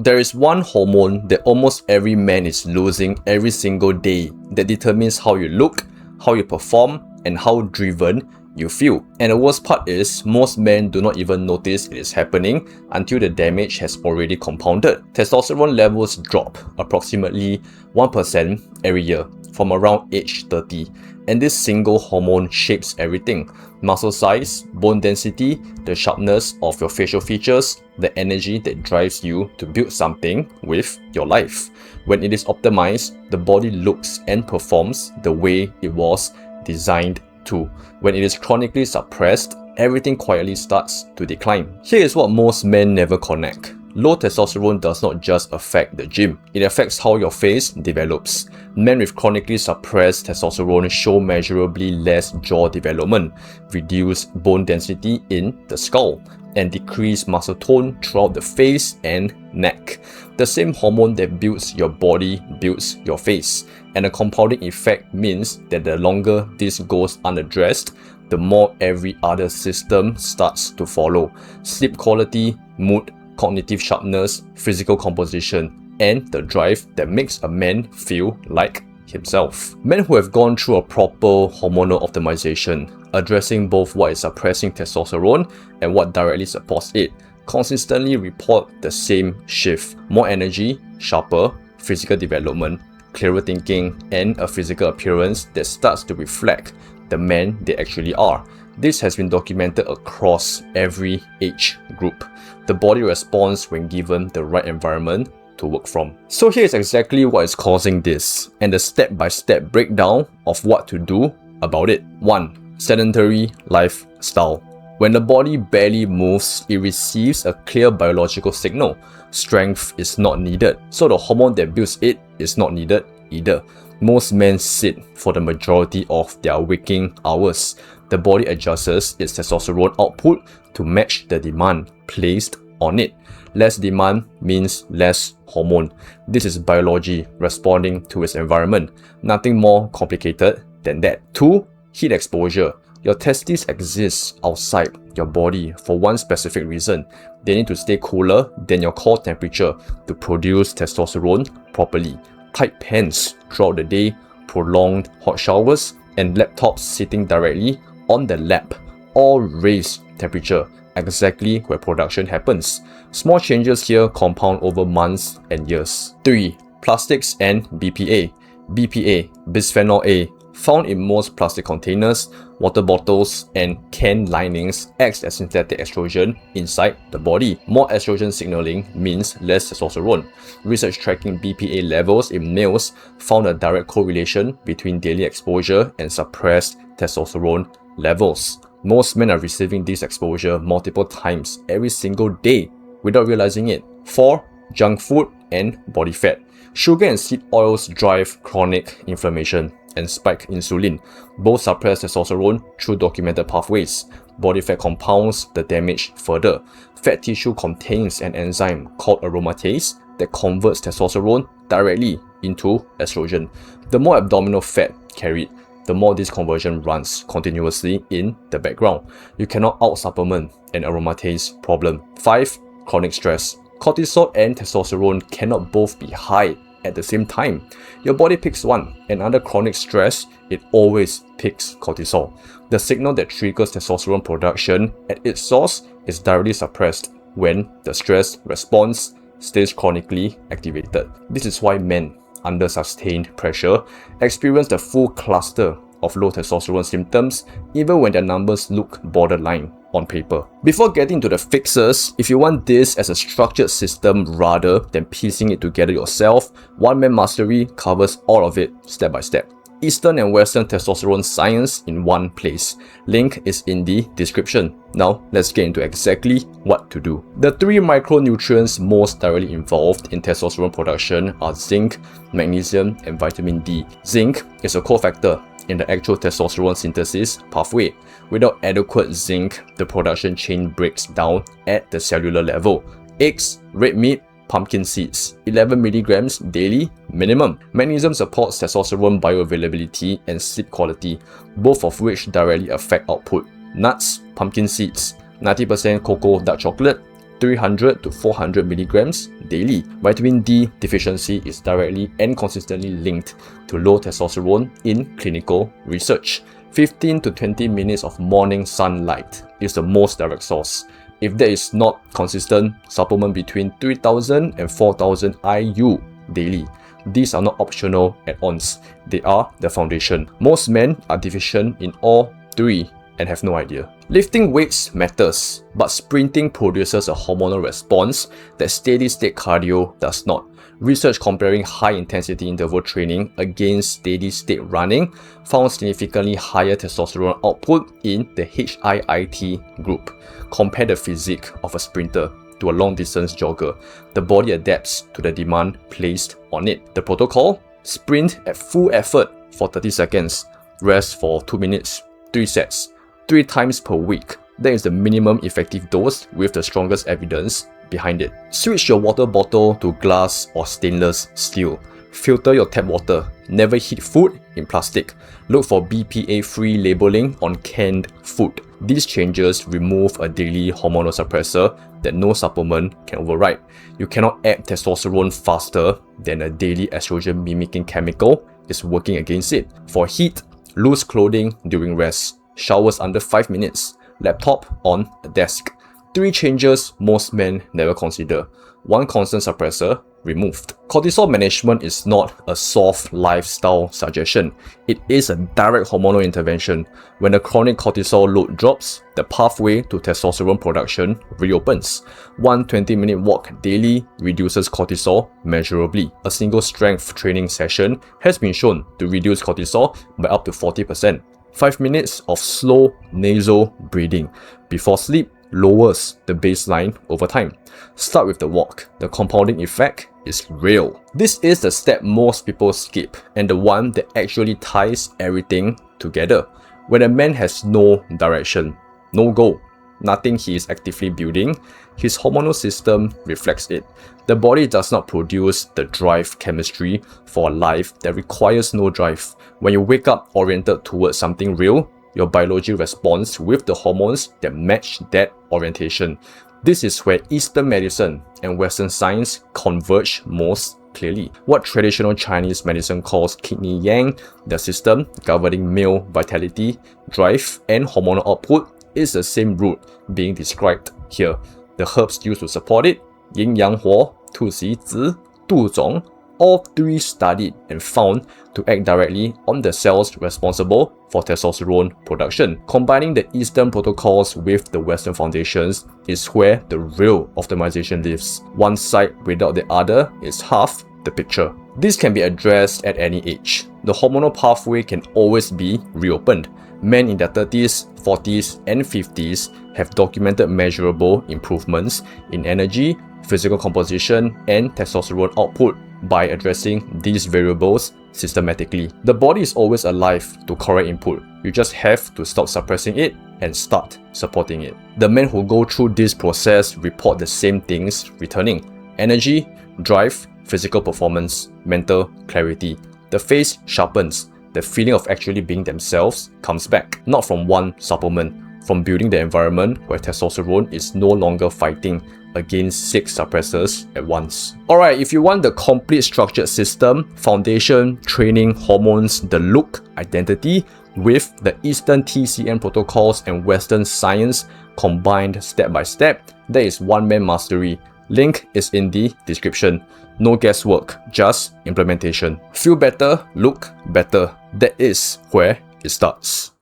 There is one hormone that almost every man is losing every single day that determines how you look, how you perform, and how driven you feel. And the worst part is, most men do not even notice it is happening until the damage has already compounded. Testosterone levels drop approximately 1% every year from around age 30. And this single hormone shapes everything: muscle size, bone density, the sharpness of your facial features, the energy that drives you to build something with your life. When it is optimized, the body looks and performs the way it was designed to. When it is chronically suppressed, everything quietly starts to decline. Here is what most men never connect. Low testosterone does not just affect the gym, it affects how your face develops. Men with chronically suppressed testosterone show measurably less jaw development, reduced bone density in the skull, and decreased muscle tone throughout the face and neck. The same hormone that builds your body builds your face, and the compounding effect means that the longer this goes unaddressed, the more every other system starts to follow. Sleep quality, mood, cognitive sharpness, physical composition, and the drive that makes a man feel like himself. Men who have gone through a proper hormonal optimization, addressing both what is suppressing testosterone and what directly supports it, consistently report the same shift: more energy, sharper physical development, clearer thinking, and a physical appearance that starts to reflect the man they actually are. This has been documented across every age group. The body responds when given the right environment to work from. So here is exactly what is causing this, and the step-by-step breakdown of what to do about it. 1. Sedentary lifestyle. When the body barely moves, it receives a clear biological signal. Strength is not needed, so the hormone that builds it is not needed either. Most men sit for the majority of their waking hours. The body adjusts its testosterone output to match the demand placed on it. Less demand means less hormone. This is biology responding to its environment. Nothing more complicated than that. 2. Heat exposure. Your testes exist outside your body for one specific reason. They need to stay cooler than your core temperature to produce testosterone properly. Tight pants throughout the day, prolonged hot showers, and laptops sitting directly on the lap all raise temperature exactly where production happens. Small changes here compound over months and years. 3. Plastics and BPA. BPA, bisphenol A, found in most plastic containers, water bottles, and can linings, acts as synthetic estrogen inside the body. More estrogen signaling means less testosterone. Research tracking BPA levels in males found a direct correlation between daily exposure and suppressed testosterone levels. Most men are receiving this exposure multiple times every single day without realizing it. 4. Junk food and body fat. Sugar and seed oils drive chronic inflammation and spike insulin. Both suppress testosterone through documented pathways. Body fat compounds the damage further. Fat tissue contains an enzyme called aromatase that converts testosterone directly into estrogen. The more abdominal fat carried, the more this conversion runs continuously in the background. You cannot out-supplement an aromatase problem. 5. Chronic stress. Cortisol and testosterone cannot both be high at the same time. Your body picks one, and under chronic stress, it always picks cortisol. The signal that triggers testosterone production at its source is directly suppressed when the stress response stays chronically activated. This is why men under sustained pressure experience the full cluster of low testosterone symptoms even when their numbers look borderline on paper. Before getting to the fixes, if you want this as a structured system rather than piecing it together yourself, One Man Mastery covers all of it step by step. Eastern and Western testosterone science in one place. Link is in the description. Now, let's get into exactly what to do. The 3 micronutrients most directly involved in testosterone production are zinc, magnesium, and vitamin D. Zinc is a cofactor in the actual testosterone synthesis pathway. Without adequate zinc, the production chain breaks down at the cellular level. Eggs, red meat, pumpkin seeds, 11 milligrams daily minimum. Magnesium supports testosterone bioavailability and sleep quality, both of which directly affect output. Nuts, pumpkin seeds, 90% cocoa dark chocolate, 300 to 400 milligrams daily. Vitamin D deficiency is directly and consistently linked to low testosterone in clinical research. 15 to 20 minutes of morning sunlight is the most direct source. If there is not consistent, supplement between 3000 and 4000 IU daily. These are not optional add-ons, they are the foundation. Most men are deficient in all three and have no idea. Lifting weights matters, but sprinting produces a hormonal response that steady-state cardio does not. Research comparing high-intensity interval training against steady-state running found significantly higher testosterone output in the HIIT group. Compare the physique of a sprinter to a long-distance jogger. The body adapts to the demand placed on it. The protocol: sprint at full effort for 30 seconds, rest for 2 minutes, 3 sets, 3 times per week. That is the minimum effective dose with the strongest evidence behind it. Switch your water bottle to glass or stainless steel. Filter your tap water. Never heat food in plastic. Look for BPA-free labeling on canned food. These changes remove a daily hormonal suppressor that no supplement can override. You cannot add testosterone faster than a daily estrogen mimicking chemical is working against it. For heat, loose clothing during rest. Showers under 5 minutes. Laptop on a desk. 3 changes most men never consider. 1 constant suppressor removed. Cortisol management is not a soft lifestyle suggestion. It is a direct hormonal intervention. When the chronic cortisol load drops, the pathway to testosterone production reopens. 1 20-minute walk daily reduces cortisol measurably. A single strength training session has been shown to reduce cortisol by up to 40%. 5 minutes of slow nasal breathing before sleep lowers the baseline over time. Start with the walk. The compounding effect is real. This is the step most people skip and the one that actually ties everything together. When a man has no direction, no goal, nothing he is actively building, his hormonal system reflects it. The body does not produce the drive chemistry for a life that requires no drive. When you wake up oriented towards something real, your biology responds with the hormones that match that orientation. This is where Eastern medicine and Western science converge most clearly. What traditional Chinese medicine calls kidney yang, the system governing male vitality, drive, and hormonal output, is the same root being described here. The herbs used to support it, yin yang huo, tu xi zi, du zong, all 3 studied and found to act directly on the cells responsible for testosterone production. Combining the Eastern protocols with the Western foundations is where the real optimization lives. One side without the other is half the picture. This can be addressed at any age. The hormonal pathway can always be reopened. Men in their 30s, 40s, and 50s have documented measurable improvements in energy, physical composition, and testosterone output by addressing these variables systematically. The body is always alive to correct input. You just have to stop suppressing it and start supporting it. The men who go through this process report the same things returning: energy, drive, physical performance, mental clarity. The face sharpens. The feeling of actually being themselves comes back, not from one supplement, from building the environment where testosterone is no longer fighting against 6 suppressors at once. Alright, if you want the complete structured system, foundation, training, hormones, the look, identity, with the Eastern TCM protocols and Western science combined step by step, there is one-man mastery. Link is in the description. No guesswork, just implementation. Feel better, look better. That is where it starts.